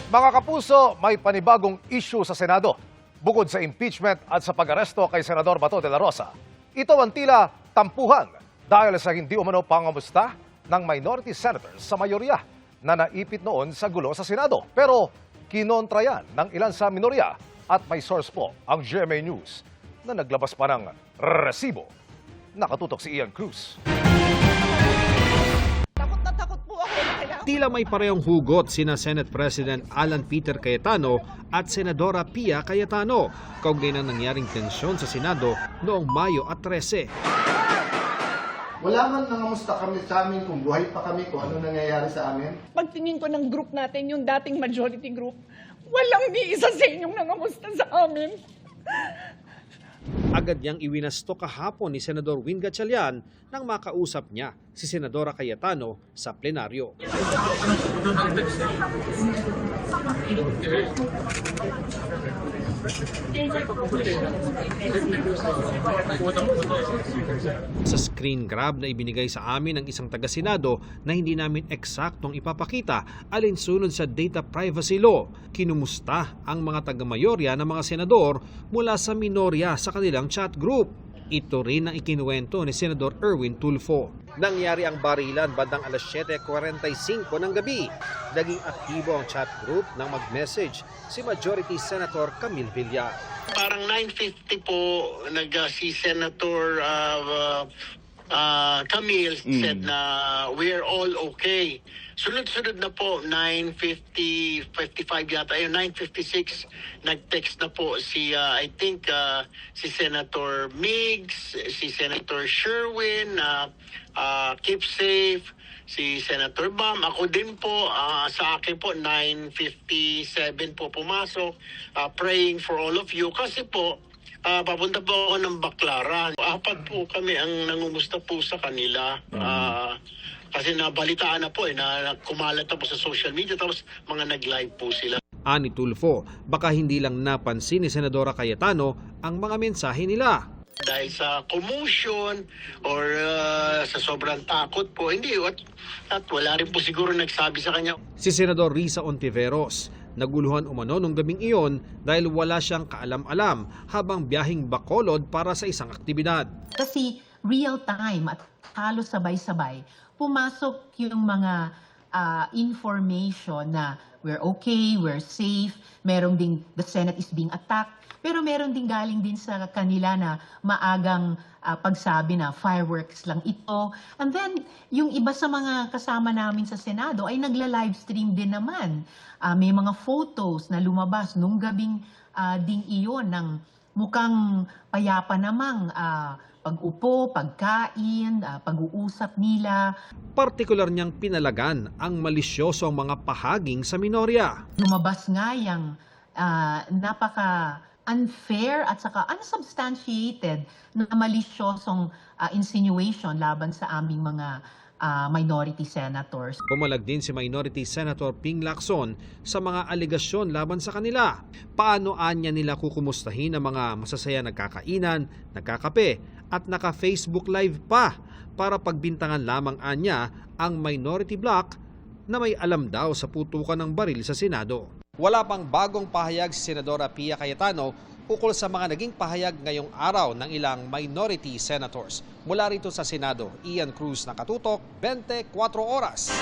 Mga kapuso, may panibagong issue sa Senado. Bukod sa impeachment at sa pag-aresto kay Senador Bato de la Rosa, ito ang tila tampuhan dahil sa hindi umano pangamusta ng minority senators sa mayorya na naipit noon sa gulo sa Senado. Pero kinontra yan ng ilan sa minorya at may source po ang GMA News na naglabas pa ng resibo. Nakatutok si Ian Cruz. Takot na takot po ako. Tila may parehong hugot sina Senate President Alan Peter Cayetano at Senadora Pia Cayetano kaugnay ng nangyaring tensyon sa Senado noong Mayo at 13. Wala man nangamusta kami sa amin kung buhay pa kami, kung ano nangyayari sa amin. Pagtingin ko ng group natin, yung dating majority group, walang ni isa sa inyong nangamusta sa amin. Agad niyang iwinasto kahapon ni Senador Win Gatchalian nang makausap niya si Senadora Cayetano sa plenaryo. Sa screen grab na ibinigay sa amin ng isang taga-senado na hindi namin eksaktong ipapakita alinsunod sa data privacy law, kinumusta ang mga taga-mayorya ng mga senador mula sa minorya sa kanilang chat group. Ito rin ang ikinuwento ni Senador Erwin Tulfo. Nangyari ang barilan bandang alas 7:45 ng gabi. Naging aktibo ang chat group nang mag-message si Majority Senator Camille Villar. Parang 9:50 po si Senator Camille said na we're all okay. Sunod-sunod na po 9:55 yata, 9:56 nag-text na po si I think si Senator Migs, si Senator Sherwin, Keep Safe, si Senator Bam, ako din po, sa akin po 9:57 po pumasok, praying for all of you kasi po papunta po ako ng Baclaran. 4 po kami ang nangumusta po sa kanila. Kasi nabalitaan na po na kumalat na po sa social media tapos mga nag-live po sila. Ani Tulfo, baka hindi lang napansin ni Senadora Cayetano ang mga mensahe nila. Dahil sa commotion or sa sobrang takot po, hindi. At wala rin po siguro nagsabi sa kanya. Si Senador Risa Ontiveros, naguluhan umano nung gabing iyon dahil wala siyang kaalam-alam habang biyaheng Bacolod para sa isang aktibidad. Kasi real time at halos sabay-sabay, pumasok yung mga information na we're okay, we're safe, merong ding the Senate is being attacked, pero meron ding galing din sa kanila na maagang pagsabi na fireworks lang ito. And then, yung iba sa mga kasama namin sa Senado ay nagla-livestream din naman. May mga photos na lumabas nung gabing ding iyon ng mukhang payapa namang pag-upo, pagkain, pag-uusap nila. Partikular niyang pinalagan ang malisyosong mga pahaging sa minorya. Lumabas nga yung napaka-unfair at saka unsubstantiated na malisyosong insinuation laban sa aming mga minority senators. Pumalag din si Minority Senator Ping Lacson sa mga alegasyon laban sa kanila. Paano anya nila kukumustahin ang mga masasaya nagkakainan, nagkakape at naka-Facebook Live pa para pagbintangan lamang anya ang minority bloc na may alam daw sa putukan ng baril sa Senado. Wala pang bagong pahayag si Senadora Pia Cayetano ukol sa mga naging pahayag ngayong araw ng ilang minority senators. Mula rito sa Senado, Ian Cruz, Nakatutok, 24 Oras.